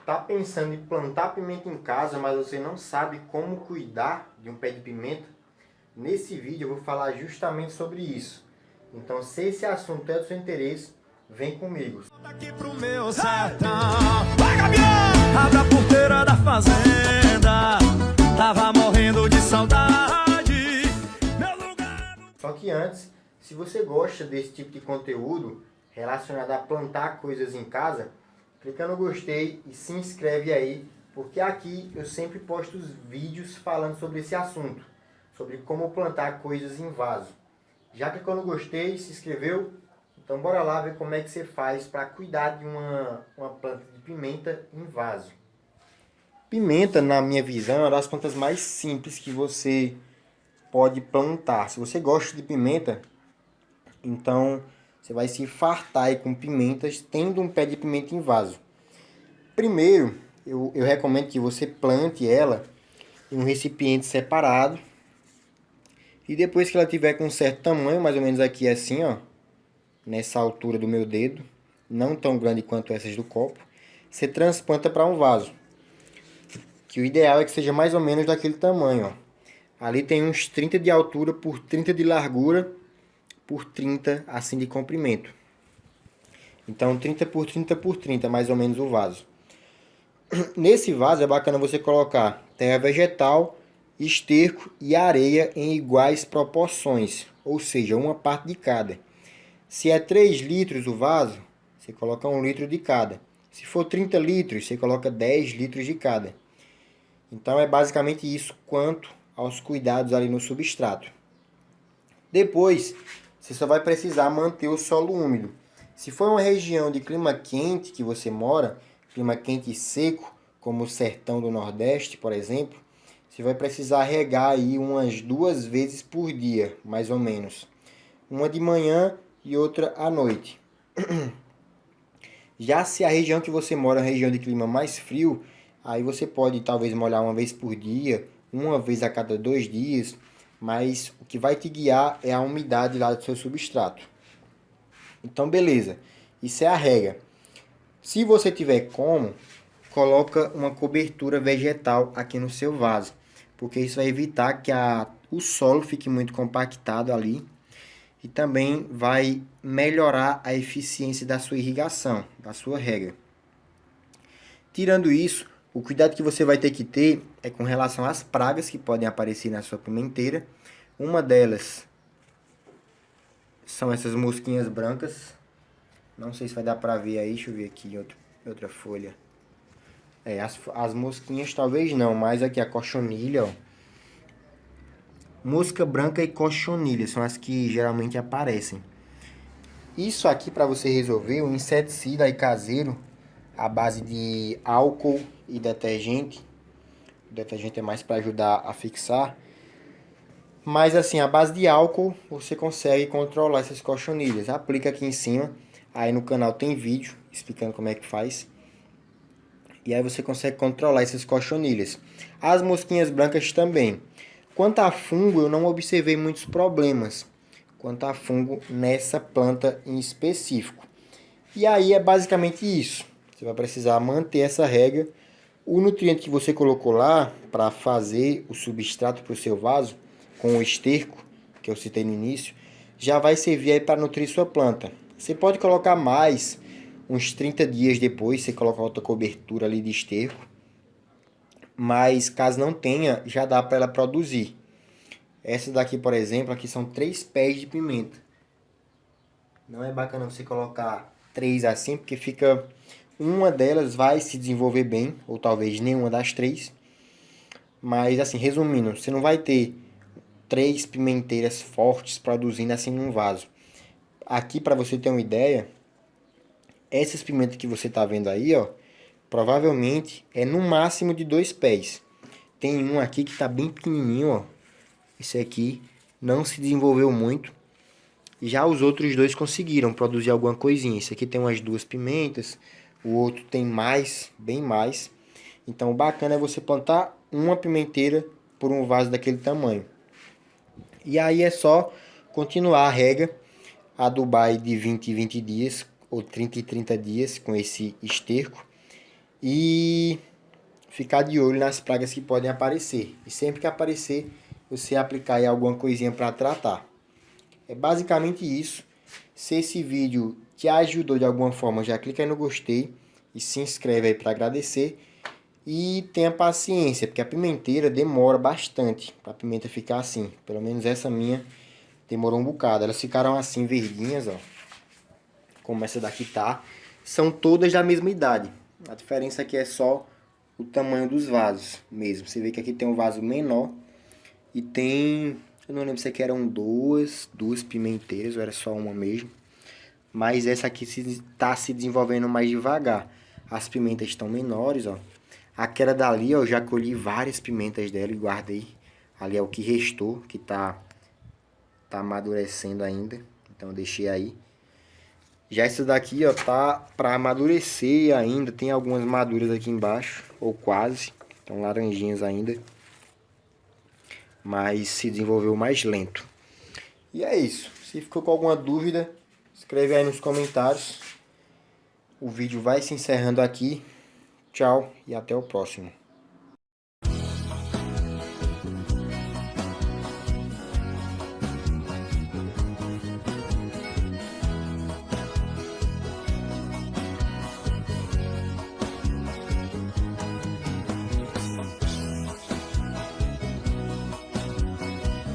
Tá pensando em plantar pimenta em casa, mas você não sabe como cuidar de um pé de pimenta? Nesse vídeo eu vou falar justamente sobre isso. Então, se esse assunto é do seu interesse, vem comigo. Aqui pro meu sertão, vai Gavião! Abre a porteira da fazenda, tava morrendo de saudade, meu lugar... Só que antes, se você gosta desse tipo de conteúdo relacionado a plantar coisas em casa, clica no gostei e se inscreve aí, porque aqui eu sempre posto os vídeos falando sobre esse assunto, sobre como plantar coisas em vaso. Já clicou no gostei, se inscreveu? Então bora lá ver como é que você faz para cuidar de uma planta de pimenta em vaso. Pimenta, na minha visão, é uma das plantas mais simples que você pode plantar. Se você gosta de pimenta, então você vai se fartar aí com pimentas, tendo um pé de pimenta em vaso. Primeiro, eu recomendo que você plante ela em um recipiente separado. E depois que ela tiver com um certo tamanho, mais ou menos aqui assim, ó, nessa altura do meu dedo, não tão grande quanto essas do copo, você transplanta para um vaso. Que o ideal é que seja mais ou menos daquele tamanho, ó. Ali tem uns 30 de altura por 30 de largura por 30 assim de comprimento. Então 30 por 30 por 30, mais ou menos o vaso. Nesse vaso é bacana você colocar terra vegetal, esterco e areia em iguais proporções, ou seja, uma parte de cada. Se é 3 litros o vaso, você coloca 1 litro de cada. Se for 30 litros, você coloca 10 litros de cada. Então é basicamente isso quanto aos cuidados ali no substrato. Depois, você só vai precisar manter o solo úmido. Se for uma região de clima quente que você mora, clima quente e seco, como o sertão do Nordeste, por exemplo, você vai precisar regar aí umas 2 vezes por dia, mais ou menos. Uma de manhã e outra à noite. Já se a região que você mora é uma região de clima mais frio, aí você pode talvez molhar uma vez por dia, uma vez a cada 2 dias, mas o que vai te guiar é a umidade lá do seu substrato. Então beleza, isso é a regra. Se você tiver como, coloca uma cobertura vegetal aqui no seu vaso, porque isso vai evitar que o solo fique muito compactado ali e também vai melhorar a eficiência da sua irrigação, da sua rega. Tirando isso, o cuidado que você vai ter que ter é com relação às pragas que podem aparecer na sua pimenteira. Uma delas são essas mosquinhas brancas. Não sei se vai dar pra ver aí, deixa eu ver aqui em outra folha. As mosquinhas talvez não, mas aqui a cochonilha, ó. Mosca branca e cochonilha são as que geralmente aparecem. Isso aqui para você resolver, um inseticida aí caseiro, à base de álcool e detergente. O detergente é mais para ajudar a fixar. Mas assim, a base de álcool você consegue controlar essas cochonilhas. Aplica aqui em cima. Aí no canal tem vídeo explicando como é que faz. E aí você consegue controlar essas cochonilhas. As mosquinhas brancas também. Quanto a fungo, eu não observei muitos problemas. Quanto a fungo nessa planta em específico. E aí é basicamente isso. Você vai precisar manter essa regra. O nutriente que você colocou lá para fazer o substrato para o seu vaso, com o esterco, que eu citei no início, já vai servir aí para nutrir sua planta. Você pode colocar mais, uns 30 dias depois, você coloca outra cobertura ali de esterco. Mas caso não tenha, já dá para ela produzir. Essa daqui, por exemplo, aqui são 3 pés de pimenta. Não é bacana você colocar 3 assim, porque fica... Uma delas vai se desenvolver bem, ou talvez nenhuma das 3. Mas assim, resumindo, você não vai ter 3 pimenteiras fortes produzindo assim num vaso. Aqui, para você ter uma ideia, essas pimentas que você está vendo aí, ó, provavelmente é no máximo de 2 pés. Tem um aqui que está bem pequenininho, ó. Esse aqui não se desenvolveu muito. Já os outros 2 conseguiram produzir alguma coisinha. Esse aqui tem umas 2 pimentas. O outro tem mais, bem mais. Então o bacana é você plantar uma pimenteira por um vaso daquele tamanho. E aí é só continuar a rega, adubar de 20 em 20 dias, ou 30 em 30 dias com esse esterco. e ficar de olho nas pragas que podem aparecer. E sempre que aparecer, você aplicar aí alguma coisinha para tratar. É basicamente isso. Se esse vídeo te ajudou de alguma forma, já clica aí no gostei e se inscreve aí para agradecer. E tenha paciência, porque a pimenteira demora bastante para a pimenta ficar assim. Pelo menos essa minha demorou um bocado. Elas ficaram assim verdinhas, ó. Como essa daqui tá. São todas da mesma idade. A diferença aqui é só o tamanho dos vasos mesmo. Você vê que aqui tem um vaso menor e tem... Eu não lembro se aqui eram duas pimenteiras ou era só uma mesmo. Mas essa aqui está se desenvolvendo mais devagar. As pimentas estão menores, ó. Aquela dali, ó, eu já colhi várias pimentas dela e guardei. Ali é o que restou, que tá amadurecendo ainda. Então eu deixei aí. Já essa daqui, ó, tá para amadurecer ainda. Tem algumas maduras aqui embaixo, ou quase. Estão laranjinhas ainda. Mas se desenvolveu mais lento. E é isso. Se ficou com alguma dúvida, escreve aí nos comentários. O vídeo vai se encerrando aqui. Tchau e até o próximo.